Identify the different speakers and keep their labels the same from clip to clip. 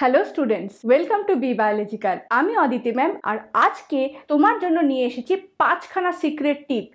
Speaker 1: Hello students, welcome to be biological. আমি Aditi ma'am, আর আজকে তোমার জন্য নিয়ে এসেছি 5খানা সিক্রেট টিপ,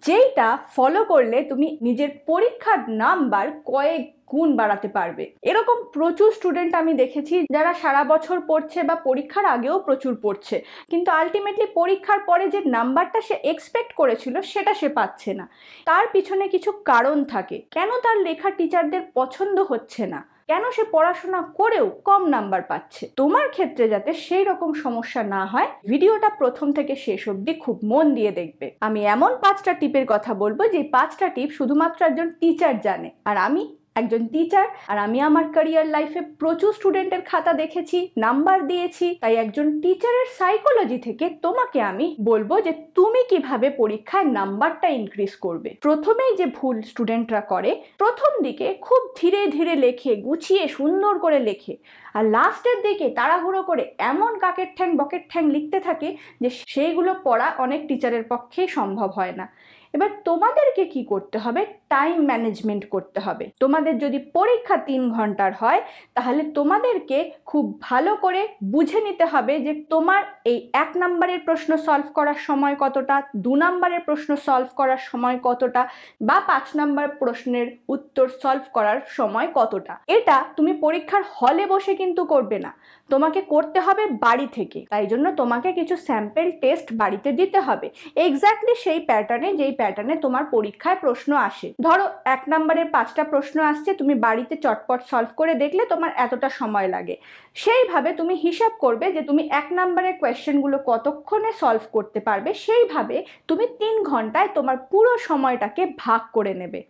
Speaker 1: যেইটা ফলো করলে তুমি নিজের পরীক্ষার নাম্বার কয়েক গুণ বাড়াতে পারবে। এরকম প্রচুর স্টুডেন্ট আমি দেখেছি যারা সারা বছর পড়ছে বা পরীক্ষার আগেও প্রচুর পড়ছে, কিন্তু আলটিমেটলি পরীক্ষার পরে যে নাম্বারটা সে এক্সপেক্ট করেছিল সেটা সে পাচ্ছে না। তার পিছনে কিছু কারণ থাকে। কেন তার লেখা টিচারদের পছন্দ হচ্ছে না, কেন সে পড়াশোনা করেও কম নাম্বার পাচ্ছে। তোমার ক্ষেত্রে যাতে সেই রকম সমস্যা না হয়, ভিডিওটা প্রথম থেকে শেষ অবধি খুব মন দিয়ে দেখবে। আমি এমন 5টা টিপের কথা বলবো যে 5টা টিপ শুধুমাত্র একজন টিচার জানে, আর আমি একজন টিচার, আর আমি আমার ক্যারিয়ার লাইফে প্রচুর স্টুডেন্টের খাতা দেখেছি, নাম্বার দিয়েছি। তাই একজন টিচারের সাইকোলজি থেকে তোমাকে আমি বলবো যে তুমি কিভাবে পরীক্ষায় নাম্বারটা ইনক্রিজ করবে। প্রথমেই যে ভুল স্টুডেন্টরা করে, প্রথম দিকে খুব ধীরে ধীরে লেখে, গুছিয়ে সুন্দর করে লেখে, আর লাস্টের দিকে তাড়াহুড়ো করে এমন কাকের ঠ্যাং বকের ঠ্যাং লিখতে থাকে যে সেইগুলো পড়া অনেক টিচারের পক্ষেই সম্ভব হয় না। এবার তোমাদেরকে কি করতে হবে? টাইম ম্যানেজমেন্ট করতে হবে। তোমাদের যদি পরীক্ষা 3 ঘন্টার হয়, তাহলে তোমাদেরকে খুব ভালো করে বুঝে নিতে হবে যে তোমার এই 1 নম্বরের প্রশ্ন সলভ করার সময় কতটা, 2 নম্বরের প্রশ্ন সলভ করার সময় কতটা, বা 5 নম্বর প্রশ্নের উত্তর সলভ করার সময় কতটা। এটা তুমি পরীক্ষার হলে বসে কিন্তু করবে না, তোমাকে করতে হবে বাড়ি থেকে। তাই জন্য তোমাকে কিছু স্যাম্পল টেস্ট বাড়িতে দিতে হবে, এক্স্যাক্টলি সেই প্যাটার্নে যেই প্যাটার্নে তোমার পরীক্ষায় প্রশ্ন আসে। ধরো 1 নম্বরের 5টা প্রশ্ন আসছে, তুমি বাড়িতে চটপট সলভ করে দেখলে তোমার এতটা সময় লাগে। সেইভাবে তুমি হিসাব করবে যে তুমি 1 নম্বরের কোয়েশ্চেনগুলো কতক্ষণে সলভ করতে পারবে, সেইভাবে তুমি 3 ঘন্টায় তোমার পুরো সময়টাকে ভাগ করে নেবে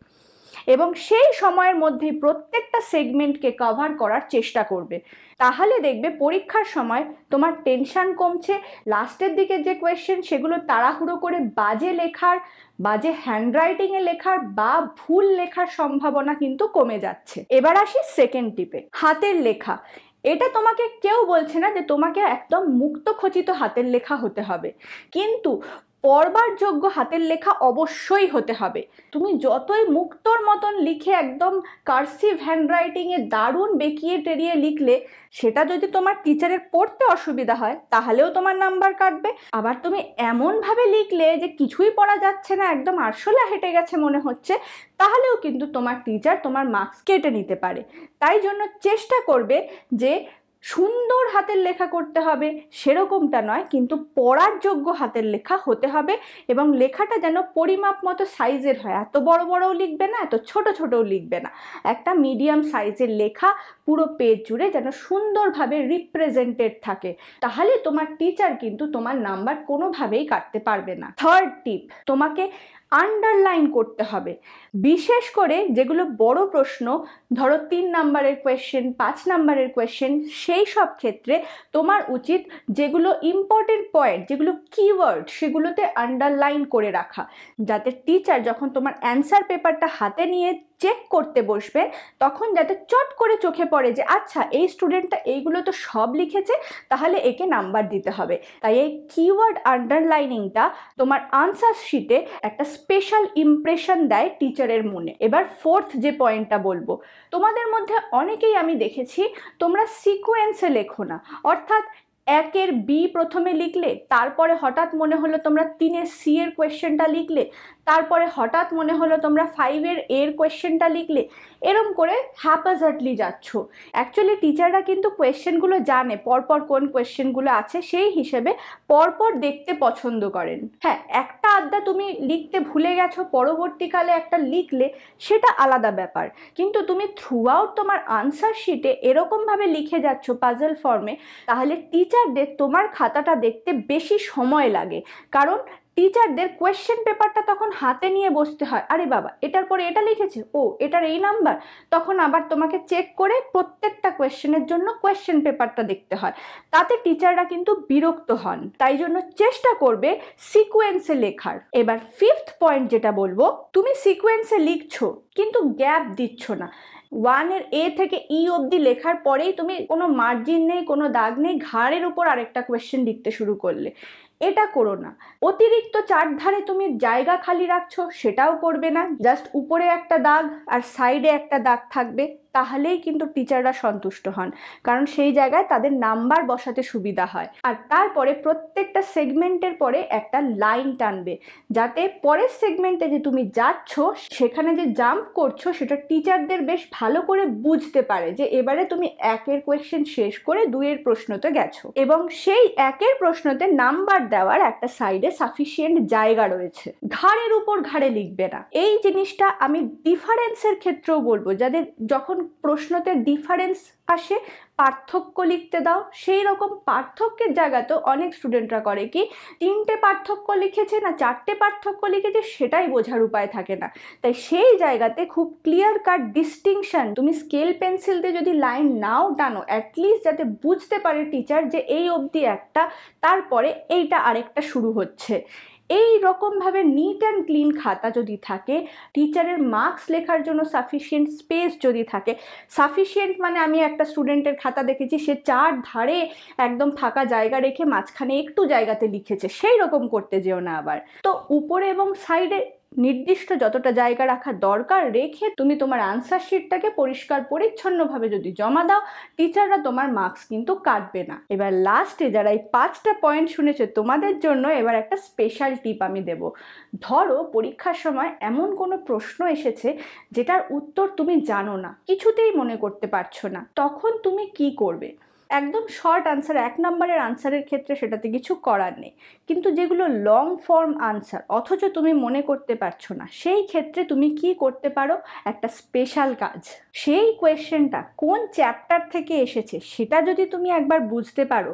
Speaker 1: এবং সেই সময়ের মধ্যে প্রত্যেকটা সেগমেন্টকে কভার করার চেষ্টা করবে। তাহলে দেখবে পরীক্ষার সময় তোমার টেনশন কমছে, লাস্টের দিকে যে কোয়েশ্চেন সেগুলো তাড়াহুড়ো করে বাজে লেখার, বাজে হ্যান্ডরাইটিংয়ে লেখার বা ভুল লেখার সম্ভাবনা কিন্তু কমে যাচ্ছে। এবার আসি সেকেন্ড টিপে, হাতের লেখা। এটা তোমাকে কেউ বলছে না যে তোমাকে একদম মুক্ত খচিত হাতের লেখা হতে হবে, কিন্তু পড়বার যোগ্য হাতের লেখা অবশ্যই হতে হবে। তুমি যতই মুক্তর মতন লিখে একদম কার্সিভ হ্যান্ডরাইটিংয়ে দারুণ বেঁকিয়ে টেরিয়ে লিখলে, সেটা যদি তোমার টিচারের পড়তে অসুবিধা হয় তাহলেও তোমার নাম্বার কাটবে। আবার তুমি এমনভাবে লিখলে যে কিছুই পড়া যাচ্ছে না, একদম আরশোলা হেঁটে গেছে মনে হচ্ছে, তাহলেও কিন্তু তোমার টিচার তোমার মার্কস কেটে নিতে পারে। তাই জন্য চেষ্টা করবে যে সুন্দর হাতের লেখা করতে হবে সেরকমটা নয়, কিন্তু পড়ার যোগ্য হাতের লেখা হতে হবে, এবং লেখাটা যেন পরিমাপ মতো সাইজের হয়। এত বড় বড়ও লিখবে না, এত ছোট ছোটও লিখবে না, একটা মিডিয়াম সাইজের লেখা পুরো পেজ জুড়ে যেন সুন্দরভাবে রিপ্রেজেন্টেড থাকে। তাহলে তোমার টিচার কিন্তু তোমার নাম্বার কোনোভাবেই কাটতে পারবে না। থার্ড টিপ, তোমাকে আন্ডারলাইন করতে হবে। বিশেষ করে যেগুলো বড় প্রশ্ন, ধরো 3 নম্বরের কোয়েশ্চেন, 5 নম্বরের কোয়েশ্চেন, সেই সব ক্ষেত্রে তোমার উচিত যেগুলো ইম্পর্টেন্ট পয়েন্ট, যেগুলো কিওয়ার্ড, সেগুলোতে আন্ডারলাইন করে রাখা, যাতে টিচার যখন তোমার অ্যান্সার পেপারটা হাতে নিয়ে চেক করতে বসবে তখন যাতে চট করে চোখে পড়ে যে আচ্ছা এই স্টুডেন্টটা এইগুলো তো সব লিখেছে, তাহলে একে নাম্বার দিতে হবে। তাই এই কিওয়ার্ড আন্ডারলাইনিংটা তোমার আনসার শিটে একটা স্পেশাল ইমপ্রেশন দেয় টিচারের মনে। এবার ফোর্থ যে পয়েন্টটা বলবো, তোমাদের মধ্যে অনেকেই আমি দেখেছি তোমরা সিকোয়েন্সে লেখো না, অর্থাৎ 1-এর বি প্রথমে লিখলে, তারপরে হঠাৎ মনে হলো তোমরা 3-এর সি এর কোয়েশ্চেনটা লিখলে, তারপরে হঠাৎ মনে হলো তোমরা 5-এর এর কোয়েশ্চেনটা লিখলে, এরম করে হ্যাপাজার্ডলি যাচ্ছ। অ্যাকচুয়ালি টিচাররা কিন্তু কোয়েশ্চেনগুলো জানে, পরপর কোন কোয়েশ্চেনগুলো আছে, সেই হিসেবে পরপর দেখতে পছন্দ করেন। হ্যাঁ, একটা আধটা তুমি লিখতে ভুলে গেছো, পরবর্তীকালে একটা লিখলে, সেটা আলাদা ব্যাপার, কিন্তু তুমি থ্রু আউট তোমার আনসার শিটে এরকমভাবে লিখে যাচ্ছ পাজল ফর্মে, তাহলে টিচারদের তোমার খাতাটা দেখতে বেশি সময় লাগে। কারণ টিচারদের কোয়েশ্চেন পেপারটা তখন হাতে নিয়ে বসতে হয়, আরে বাবা এটার পরে এটা লিখেছে, ও এটার এই নাম্বার, তখন আবার তোমাকে চেক করে প্রত্যেকটা কোয়েশ্চেনের জন্য কোয়েশ্চেন পেপারটা দেখতে হয়, তাতে টিচাররা কিন্তু বিরক্ত হন। তাই জন্য চেষ্টা করবে সিকোয়েন্সে লেখার। এবার ফিফথ পয়েন্ট যেটা বলবো, তুমি সিকোয়েন্সে লিখছো কিন্তু গ্যাপ দিচ্ছ না। 1-এর এ থেকে ই অবধি লেখার পরেই তুমি কোনো মার্জিন নেই, কোনো দাগ নেই, ঘাড়ের উপর আরেকটা কোয়েশ্চেন লিখতে শুরু করলে, এটা করো না। অতিরিক্ত চারধারে তুমি জায়গা খালি রাখছো, সেটাও করবে না। জাস্ট উপরে একটা দাগ আর সাইডে একটা দাগ থাকবে, তাহলেই কিন্তু টিচাররা সন্তুষ্ট হন, কারণ সেই জায়গায় তাদের নাম্বার বসাতে সুবিধা হয়। আর তারপরে প্রত্যেকটা সেগমেন্টের পরে একটা লাইন টানবে, যাতে পরের সেগমেন্টে যে তুমি যাচ্ছ সেখানে যে জাম্প করছো সেটা টিচারদের বেশ ভালো করে বুঝতে পারে যে এবারে তুমি একের কোয়েশ্চেন শেষ করে দুইয়ের প্রশ্নতে গেছো, এবং সেই একের প্রশ্নতে নাম্বার দেওয়ার একটা সাইডে সাফিসিয়েন্ট জায়গা রয়েছে। ঘাড়ের উপর ঘাড়ে লিখবে না। এই জিনিসটা আমি ডিফারেন্সের ক্ষেত্রেও বলবো, যাদের যখন প্রশ্নতে ডিফারেন্স আসে পার্থক্য লিখতে দাও। সেই রকম পার্থক্যের জায়গাতেও অনেক স্টুডেন্টরা করে কি, 3টে পার্থক্য লিখেছে না 4টে পার্থক্য লিখেছে সেটাই বোঝার উপায় থাকে না। তাই সেই জায়গাতে খুব ক্লিয়ার কাট ডিস্টিংশন, তুমি স্কেল পেন্সিল দিয়ে যদি লাইন নাও টানো, অ্যাটলিস্ট যাতে বুঝতে পারে টিচার যে এই অবধি একটা, তারপরে এইটা আরেকটা শুরু হচ্ছে। এই রকমভাবে নিট অ্যান্ড ক্লিন খাতা যদি থাকে, টিচারের মার্কস লেখার জন্য সাফিসিয়েন্ট স্পেস যদি থাকে, সাফিসিয়েন্ট মানে আমি একটা স্টুডেন্টের খাতা দেখেছি সে 4 ধারে একদম ফাঁকা জায়গা রেখে মাঝখানে একটু জায়গাতে লিখেছে, সেই রকম করতে যেও না আবার। তো উপরে এবং সাইডে নির্দিষ্ট যতটা জায়গা রাখা দরকার রেখে তুমি তোমার আনসার শিটটাকে পরিষ্কার পরিচ্ছন্নভাবে যদি জমা দাও, টিচাররা তোমার মার্কস কিন্তু কাটবে না। এবার লাস্টে যারা এই 5টা পয়েন্ট শুনেছে তোমাদের জন্য এবার একটা স্পেশাল টিপ আমি দেব। ধরো পরীক্ষার সময় এমন কোনো প্রশ্ন এসেছে যেটার উত্তর তুমি জানো না, কিছুতেই মনে করতে পারছো না, তখন তুমি কি করবে? একদম শর্ট আনসার 1 নম্বরের আনসারের ক্ষেত্রে সেটাতে কিছু করার নেই, কিন্তু যেগুলো লং ফর্ম আনসার অথচ তুমি মনে করতে পারছো না, সেই ক্ষেত্রে তুমি কি করতে পারো? একটা স্পেশাল কাজ। সেই কোয়েশ্চেনটা কোন চ্যাপ্টার থেকে এসেছে সেটা যদি তুমি একবার বুঝতে পারো,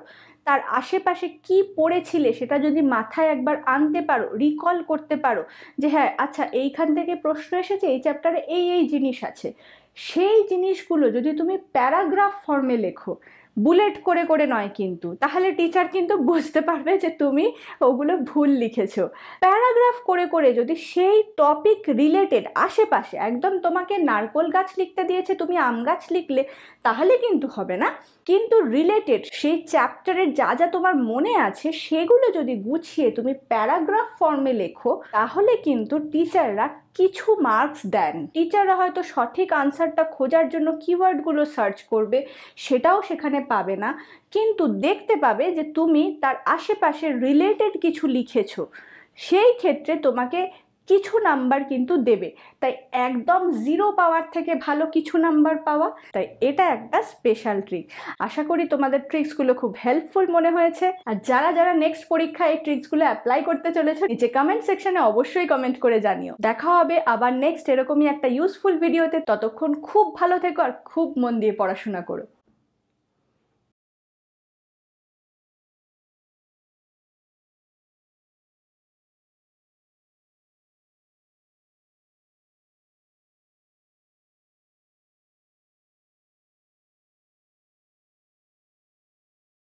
Speaker 1: তার আশেপাশে কি পড়েছিলে সেটা যদি মাথায় একবার আনতে পারো, রিকল করতে পারো যে হ্যাঁ আচ্ছা এইখান থেকে প্রশ্ন এসেছে, এই চ্যাপ্টারে এই এই জিনিস আছে, সেই জিনিসগুলো যদি তুমি প্যারাগ্রাফ ফর্মে লেখো, বুলেট করে করে নয় কিন্তু, তাহলে টিচার কিন্তু বুঝতে পারবে যে তুমি ওগুলো ভুল লিখেছো। প্যারাগ্রাফ করে করে যদি সেই টপিক রিলেটেড আশেপাশে, একদম তোমাকে নারকোল গাছ লিখতে দিয়েছে তুমি আম গাছ লিখলে তাহলে কিন্তু হবে না, কিন্তু রিলেটেড সেই চ্যাপ্টারের যা যা তোমার মনে আছে সেগুলো যদি গুছিয়ে তুমি প্যারাগ্রাফ ফর্মে লেখো, তাহলে কিন্তু টিচাররা কিছু মার্কস দেন। টিচাররা হয়তো সঠিক আনসারটা খোঁজার জন্য কিওয়ার্ডগুলো সার্চ করবে, সেটাও সেখানে পাবে না, কিন্তু দেখতে পাবে যে তুমি তার আশেপাশে রিলেটেড কিছু লিখেছো, সেই ক্ষেত্রে তোমাকে কিছু নাম্বার কিন্তু দেবে। তাই একদম 0 পাওয়ার থেকে ভালো কিছু নাম্বার পাওয়া। তাই এটা একটা স্পেশাল ট্রিক। আশা করি তোমাদের ট্রিক্সগুলো খুব হেল্পফুল মনে হয়েছে। আর যারা যারা নেক্সট পরীক্ষায় এই ট্রিক্সগুলো অ্যাপ্লাই করতে চলেছে, নিচে কমেন্ট সেকশনে অবশ্যই কমেন্ট করে জানিও। দেখা হবে আবার নেক্সট এরকমই একটা ইউজফুল ভিডিওতে। ততক্ষণ খুব ভালো থেকো আর খুব মন দিয়ে পড়াশোনা করো।